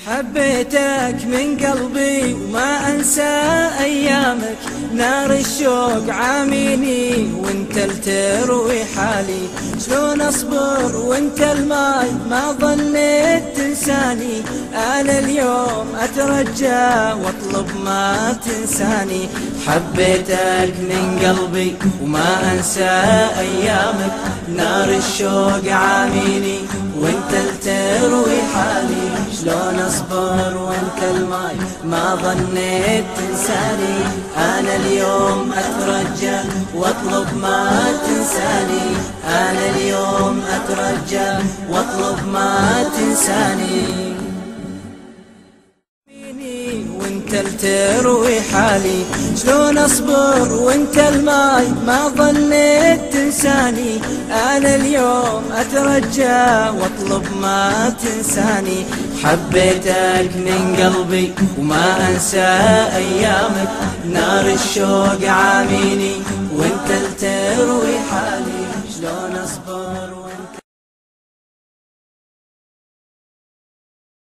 حبيتك من قلبي وما أنسى أيامك، نار الشوق عاميني وانت التروي حالي. شلون أصبر وانت الماي ما ظنيت تنساني، أنا اليوم أترجى واطلب ما تنساني. حبيتك من قلبي وما أنسى أيامك، نار الشوق عاميني وانت التروي حالي. شلون أصبر وانت الماي ما ظنيت تنساني، أنا اليوم أترجى واطلب ما تنساني. أنا اليوم أترجى واطلب ما تنساني. وانت التروي حالي، شلون أصبر وانت الماي ما ظنيت تنساني، أنا اليوم أترجى واطلب ما تنساني. حبيتك من قلبي وما أنسى أيامك، نار الشوق عاميني وانت التروي حالي. شلون أصبر وانت